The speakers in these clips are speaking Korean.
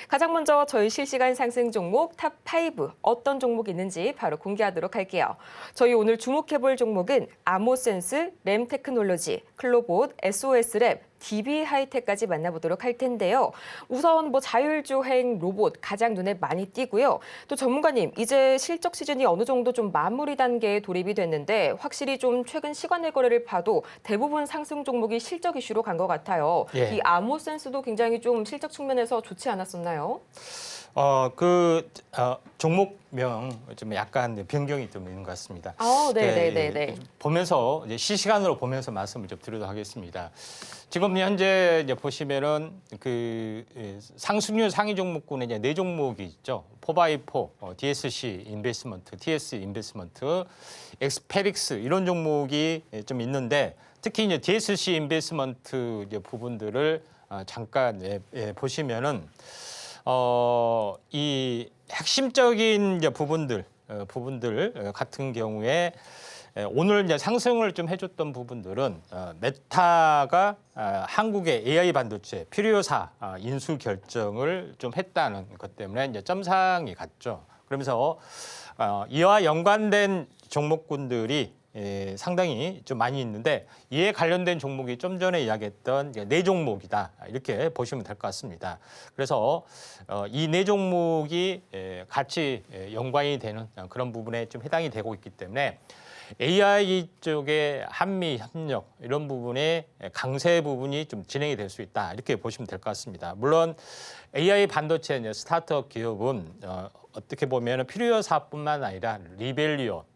가장 먼저 저희 실시간 상승 종목 탑5 어떤 종목이 있는지 바로 공개하도록 할게요. 저희 오늘 주목해볼 종목은 아모센스, 램테크놀로지, 클로봇, SOS랩, DB하이텍까지 만나보도록 할 텐데요. 우선 자율주행 로봇 가장 눈에 많이 띄고요. 또 전문가님, 이제 실적 시즌이 어느 정도 좀 마무리 단계에 돌입이 됐는데 확실히 좀 최근 시간의 거래를 봐도 대부분 상승 종목이 실적 이슈로 간 것 같아요. 예. 이 아모센스도 굉장히 좀 실적 측면에서 좋지 않았었나요? 종목명 좀 약간 변경이 좀 있는 것 같습니다. 네네네네. 보면서 이제 실시간으로 보면서 말씀을 좀 드리도록 하겠습니다. 지금 현재 이제 보시면은 상승률 상위 종목군에 이제 4종목이 있죠. 4x4, DSC 인베스트먼트, TS 인베스트먼트, 엑스페릭스 이런 종목이 좀 있는데 특히 이제 DSC 인베스트먼트 이제 부분들을 잠깐 보시면은. 이 핵심적인 이제 부분들 같은 경우에 오늘 이제 상승을 좀 해줬던 부분들은 메타가 한국의 AI 반도체 필요사 인수 결정을 좀 했다는 것 때문에 이제 점상이 갔죠. 그러면서 이와 연관된 종목군들이 상당히 좀 많이 있는데 이에 관련된 종목이 좀 전에 이야기했던 4종목이다 이렇게 보시면 될 것 같습니다. 그래서 이 4종목이 같이 연관이 되는 그런 부분에 좀 해당이 되고 있기 때문에 AI 쪽의 한미 협력 이런 부분에 강세 부분이 좀 진행이 될 수 있다 이렇게 보시면 될 것 같습니다. 물론 AI 반도체 스타트업 기업은 어떻게 보면 필요사뿐만 아니라 리벨리온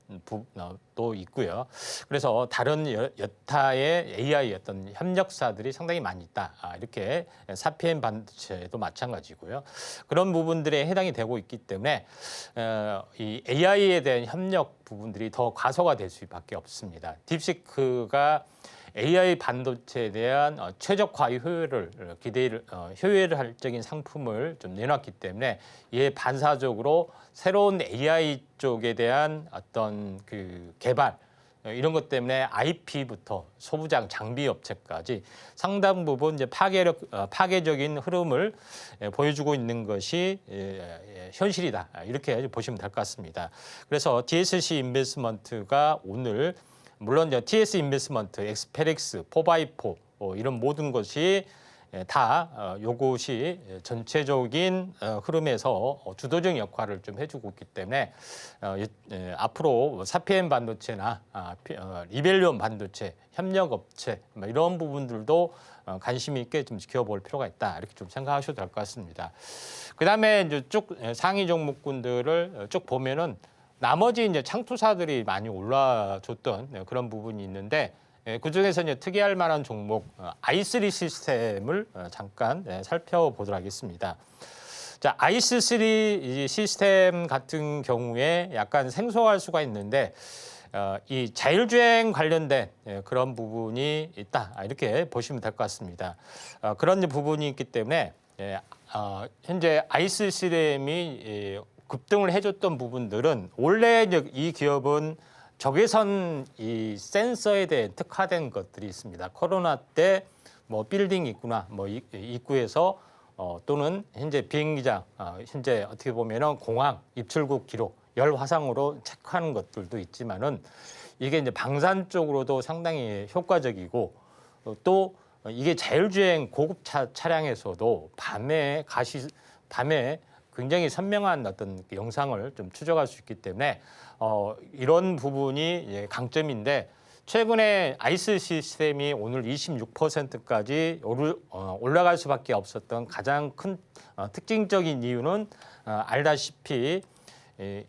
도 있고요. 그래서 다른 여타의 AI 어떤 협력사들이 상당히 많이 있다. 이렇게 사피엔 반도체도 마찬가지고요. 그런 부분들에 해당이 되고 있기 때문에 이 AI에 대한 협력 부분들이 더 과소가 될 수밖에 없습니다. 딥시크가 AI 반도체에 대한 최적화 효율적인 상품을 좀 내놨기 때문에 이에 반사적으로 새로운 AI 쪽에 대한 어떤 개발 이런 것 때문에 IP부터 소부장 장비 업체까지 상당 부분 이제 파괴적인 흐름을 보여주고 있는 것이 현실이다 이렇게 보시면 될 것 같습니다. 그래서 DSC 인베스트먼트가 오늘 물론 TS 인베스트먼트, 엑스페릭스, 4x4 이런 모든 것이 다 요것이 전체적인 흐름에서 주도적 역할을 좀 해주고 있기 때문에 앞으로 사피엔 반도체나 리벨리온 반도체, 협력업체 이런 부분들도 관심 있게 좀 지켜볼 필요가 있다 이렇게 좀 생각하셔도 될 것 같습니다. 그다음에 이제 쭉 상위 종목군들을 쭉 보면은 나머지 이제 창투사들이 많이 올라줬던 그런 부분이 있는데 그중에서 이제 특이할 만한 종목 i3 시스템을 잠깐 살펴보도록 하겠습니다. 자, i3 시스템 같은 경우에 약간 생소할 수가 있는데 이 자율주행 관련된 그런 부분이 있다 이렇게 보시면 될 것 같습니다. 그런 부분이 있기 때문에 현재 i3 시스템이 급등을 해줬던 부분들은 원래 이 기업은 적외선 이 센서에 대해 특화된 것들이 있습니다. 코로나 때 빌딩 있구나 입구에서 또는 현재 비행기장 현재 어떻게 보면은 공항 입출국 기록 열 화상으로 체크하는 것들도 있지만은 이게 이제 방산 쪽으로도 상당히 효과적이고 또 이게 자율주행 고급차 차량에서도 밤에 굉장히 선명한 어떤 영상을 좀 추적할 수 있기 때문에 이런 부분이 강점인데 최근에 i3 시스템이 오늘 26%까지 올라갈 수밖에 없었던 가장 큰 특징적인 이유는 알다시피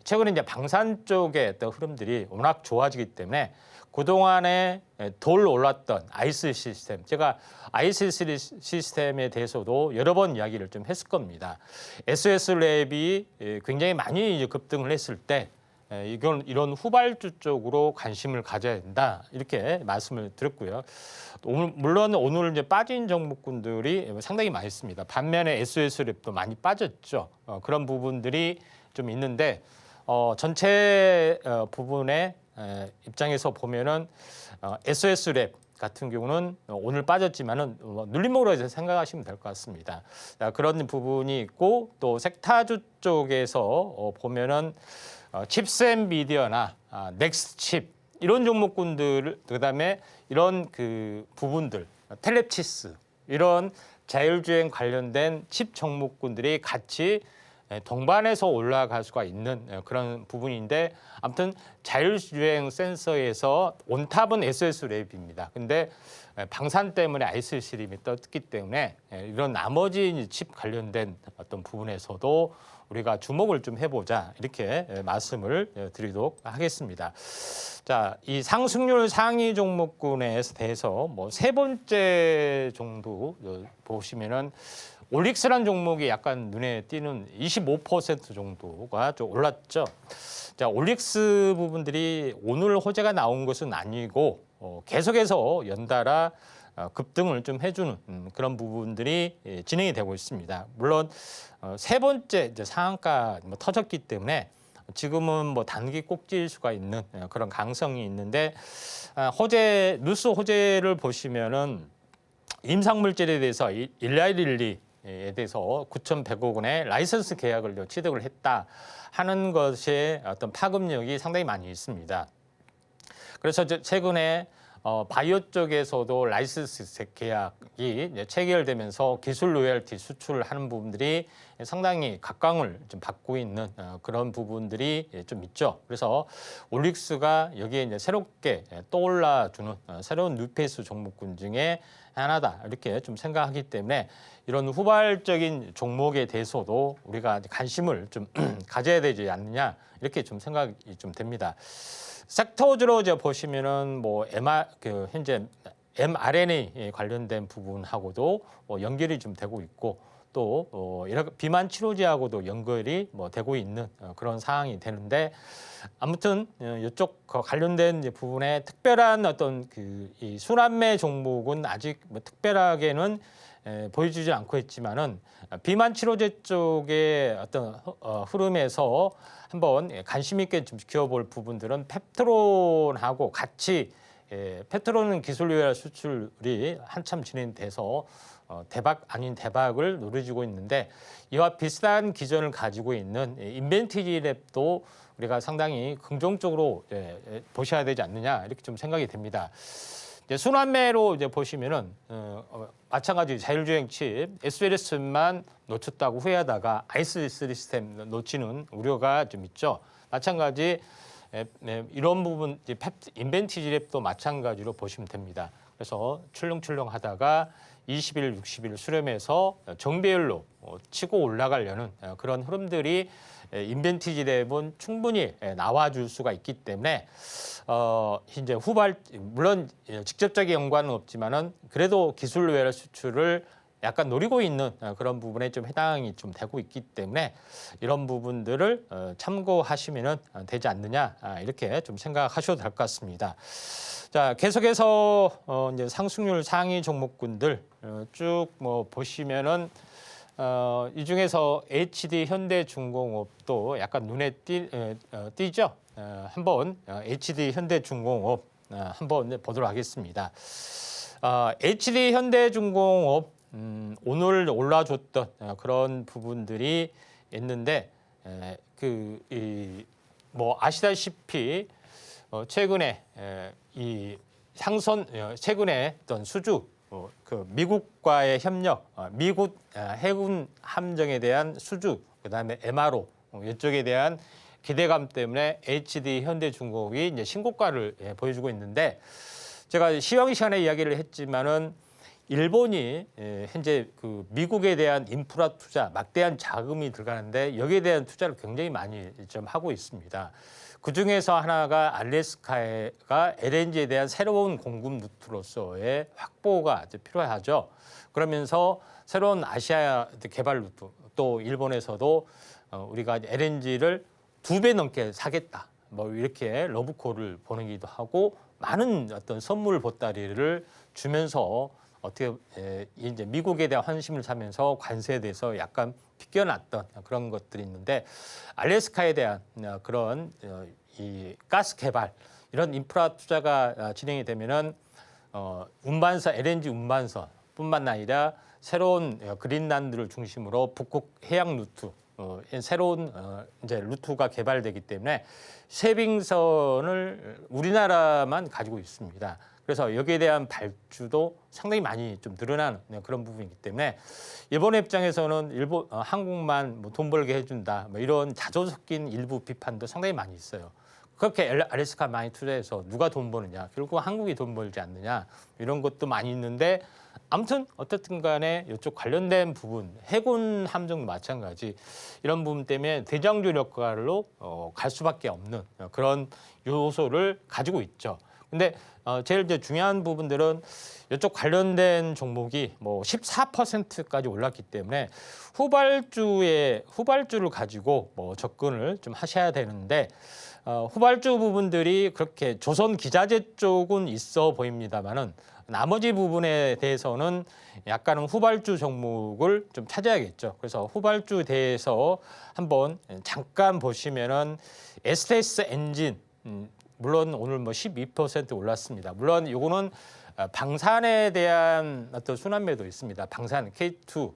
최근에 이제 방산 쪽의 어떤 흐름들이 워낙 좋아지기 때문에 그동안에 돌 올랐던 i3 시스템, 제가 i3 시스템에 대해서도 여러 번 이야기를 좀 했을 겁니다. SOS랩이 굉장히 많이 이제 급등을 했을 때 이런 후발주 쪽으로 관심을 가져야 된다 이렇게 말씀을 드렸고요. 물론 오늘 이제 빠진 종목군들이 상당히 많이 있습니다. 반면에 SOS랩도 많이 빠졌죠. 그런 부분들이 좀 있는데 전체 부분에 입장에서 보면은 SOS랩 같은 경우는 오늘 빠졌지만은 눌림목으로 해서 생각하시면 될 것 같습니다. 자, 그런 부분이 있고 또 섹타주 쪽에서 보면은 칩스앤미디어나 넥스칩 이런 종목군들 그다음에 이런 그 부분들 텔레치스 이런 자율주행 관련된 칩 종목군들이 같이 동반해서 올라갈 수가 있는 그런 부분인데 아무튼 자율주행 센서에서 온탑은 SS랩입니다. 근데 방산 때문에 ICC림이 떴기 때문에 이런 나머지 칩 관련된 어떤 부분에서도 우리가 주목을 좀 해보자 이렇게 말씀을 드리도록 하겠습니다. 자, 이 상승률 상위 종목군에 대해서 뭐 세 번째 정도 보시면은 올릭스란 종목이 약간 눈에 띄는 25% 정도가 좀 올랐죠. 자, 올릭스 부분들이 오늘 호재가 나온 것은 아니고 계속해서 연달아 급등을 좀 해주는 그런 부분들이 진행이 되고 있습니다. 물론 세 번째 이제 상한가 뭐 터졌기 때문에 지금은 뭐 단기 꼭지일 수가 있는 그런 가능성이 있는데 호재 뉴스 호재를 보시면은 임상물질에 대해서 일라이릴리에 대해서 9,100억 원의 라이선스 계약을 취득을 했다 하는 것의 어떤 파급력이 상당히 많이 있습니다. 그래서 최근에 바이오 쪽에서도 라이선스 계약이 체결되면서 기술 로열티 수출을 하는 부분들이 상당히 각광을 좀 받고 있는 그런 부분들이 좀 있죠. 그래서 올릭스가 여기에 이제 새롭게 떠올라주는 새로운 뉴페이스 종목군 중에 하나다 이렇게 좀 생각하기 때문에 이런 후발적인 종목에 대해서도 우리가 관심을 좀 가져야 되지 않느냐 이렇게 좀 생각이 좀 됩니다. 섹터주로 이제 보시면은 뭐 현재 mRNA 관련된 부분하고도 연결이 좀 되고 있고 또 이런 비만 치료제하고도 연결이 되고 있는 그런 상황이 되는데 아무튼 이쪽 관련된 부분에 특별한 어떤 이 순환매 종목은 아직 특별하게는 보여주지 않고 있지만은 비만 치료제 쪽의 어떤 흐름에서 한번 관심 있게 좀 지켜볼 부분들은 펩트론하고 같이 펩트론은 기술 유혈 수출이 한참 진행돼서 대박 아닌 대박을 노려지고 있는데 이와 비슷한 기전을 가지고 있는 인벤티지랩도 우리가 상당히 긍정적으로 보셔야 되지 않느냐 이렇게 좀 생각이 됩니다. 이제 순환매로 이제 보시면은 마찬가지 자율주행 칩 SLS만 놓쳤다고 후회하다가 아이스 시스템 놓치는 우려가 좀 있죠. 마찬가지 이런 부분 이제 인벤티지랩도 마찬가지로 보시면 됩니다. 그래서 출렁출렁하다가 20일, 60일 수렴해서 정배열로 치고 올라가려는 그런 흐름들이 인벤티지랩은 충분히 나와줄 수가 있기 때문에 이제 물론 직접적인 연관은 없지만은 그래도 기술 외래 수출을 약간 노리고 있는 그런 부분에 좀 해당이 좀 되고 있기 때문에 이런 부분들을 참고하시면 되지 않느냐 이렇게 좀 생각하셔도 될 것 같습니다. 자, 계속해서 이제 상승률 상위 종목군들 쭉 보시면은 이 중에서 HD 현대중공업도 약간 눈에 띄죠. 한번 HD 현대중공업 한번 보도록 하겠습니다. HD 현대중공업 오늘 올라줬던 그런 부분들이 있는데 아시다시피 최근에 이 상선 최근에 어떤 수주 미국과의 협력, 미국 해군 함정에 대한 수주, 그다음에 MRO 이쪽에 대한 기대감 때문에 HD 현대중공업이 이제 신고가를 보여주고 있는데 제가 시황시간에 이야기를 했지만은 일본이 현재 미국에 대한 인프라 투자 막대한 자금이 들어가는데 여기에 대한 투자를 굉장히 많이 좀 하고 있습니다. 그 중에서 하나가 알래스카가 LNG에 대한 새로운 공급 루트로서의 확보가 필요하죠. 그러면서 새로운 아시아 개발 루트 또 일본에서도 우리가 LNG를 2배 넘게 사겠다. 이렇게 러브콜을 보내기도 하고 많은 어떤 선물 보따리를 주면서 어떻게 이제 미국에 대한 환심을 사면서 관세에 대해서 약간 비껴놨던 그런 것들이 있는데 알래스카에 대한 그런 이 가스 개발 이런 인프라 투자가 진행이 되면은 운반선 LNG 운반선뿐만 아니라 새로운 그린란드를 중심으로 북극 해양 루트 새로운 이제 루트가 개발되기 때문에 쇄빙선을 우리나라만 가지고 있습니다. 그래서 여기에 대한 발주도 상당히 많이 좀 늘어나는 그런 부분이기 때문에 일본의 입장에서는 한국만 뭐 돈 벌게 해준다 뭐 이런 자조 섞인 일부 비판도 상당히 많이 있어요. 그렇게 알래스카 많이 투자해서 누가 돈 버느냐, 결국 한국이 돈 벌지 않느냐 이런 것도 많이 있는데 아무튼 어쨌든 간에 이쪽 관련된 부분, 해군 함정도 마찬가지 이런 부분 때문에 대장주 역할로 갈 수밖에 없는 그런 요소를 가지고 있죠. 근데 제일 이제 중요한 부분들은 이쪽 관련된 종목이 뭐 14%까지 올랐기 때문에 후발주를 가지고 뭐 접근을 좀 하셔야 되는데 후발주 부분들이 그렇게 조선 기자재 쪽은 있어 보입니다만은 나머지 부분에 대해서는 약간은 후발주 종목을 좀 찾아야겠죠. 그래서 후발주 대해서 한번 잠깐 보시면은 STS 엔진 물론 오늘 뭐 12% 올랐습니다. 물론 이거는 방산에 대한 어떤 순환매도 있습니다. 방산 K2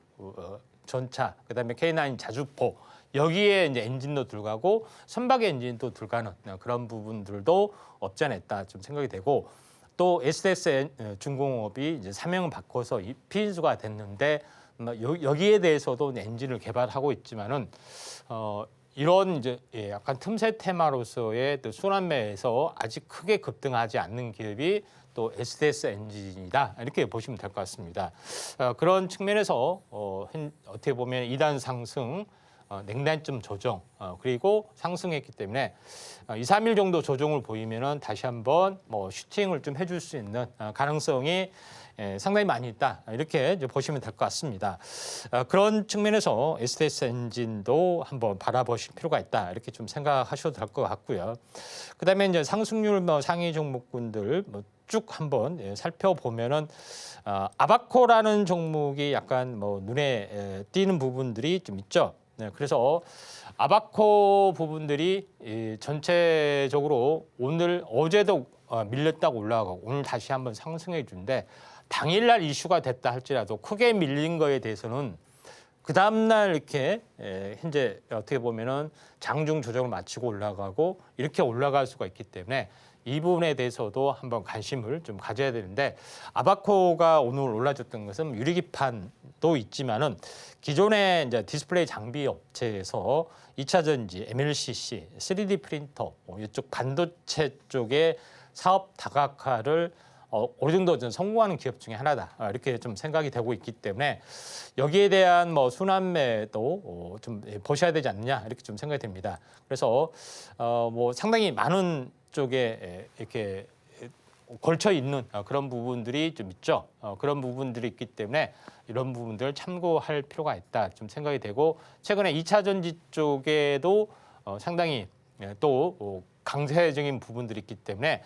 전차, 그다음에 K9 자주포 여기에 이제 엔진도 들어가고 선박 엔진도 들어가는 그런 부분들도 없지 않아 있다 좀 생각이 되고 또 SDS 중공업이 이제 사명을 바꿔서 피인수가 됐는데 여기에 대해서도 엔진을 개발하고 있지만은 이런 이제 약간 틈새 테마로서의 또 순환매에서 아직 크게 급등하지 않는 기업이 또 SDS 엔진이다 이렇게 보시면 될 것 같습니다. 그런 측면에서 어떻게 보면 2단 상승, 냉단점 조정 그리고 상승했기 때문에 2, 3일 정도 조정을 보이면은 다시 한번 뭐 슈팅을 좀 해줄 수 있는 가능성이 상당히 많이 있다 이렇게 이제 보시면 될 것 같습니다. 그런 측면에서 SDS 엔진도 한번 바라보실 필요가 있다 이렇게 좀 생각하셔도 될 것 같고요. 그다음에 이제 상승률 상위 종목군들 쭉 한번 살펴보면은 아바코라는 종목이 약간 뭐 눈에 띄는 부분들이 좀 있죠. 네, 그래서 아바코 부분들이 전체적으로 오늘 어제도 밀렸다고 올라가고 오늘 다시 한번 상승해 주는데 당일날 이슈가 됐다 할지라도 크게 밀린 거에 대해서는 그 다음날 이렇게 현재 어떻게 보면은 장중 조정을 마치고 올라가고 이렇게 올라갈 수가 있기 때문에 이 부분에 대해서도 한번 관심을 좀 가져야 되는데 아바코가 오늘 올라졌던 것은 유리기판도 있지만은 기존의 이제 디스플레이 장비 업체에서 2차 전지, MLCC, 3D 프린터 이쪽 반도체 쪽의 사업 다각화를 어느 정도 좀 성공하는 기업 중에 하나다 이렇게 좀 생각이 되고 있기 때문에 여기에 대한 뭐 순환매도 좀 보셔야 되지 않느냐 이렇게 좀 생각이 됩니다. 그래서 뭐 상당히 많은 쪽에 이렇게 걸쳐 있는 그런 부분들이 좀 있죠. 그런 부분들이 있기 때문에 이런 부분들을 참고할 필요가 있다 좀 생각이 되고 최근에 2차 전지 쪽에도 상당히 또 강세적인 부분들이 있기 때문에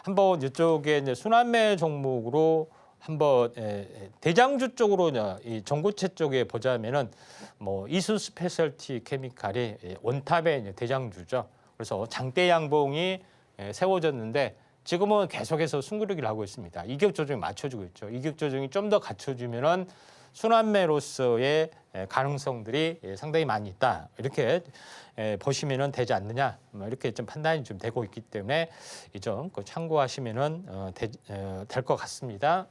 한번 이쪽에 이제 순환매 종목으로 한번 대장주 쪽으로 이 전고체 쪽에 보자면은 뭐 이수 스페셜티 케미칼이 원탑의 대장주죠. 그래서 장대 양봉이 세워졌는데 지금은 계속해서 숨고르기를 하고 있습니다. 이격 조정이 맞춰주고 있죠. 이격 조정이 좀 더 갖춰지면은 순환매로서의 가능성들이 상당히 많이 있다. 이렇게 보시면은 되지 않느냐. 이렇게 좀 판단이 좀 되고 있기 때문에 이 점 참고하시면은 될 것 같습니다.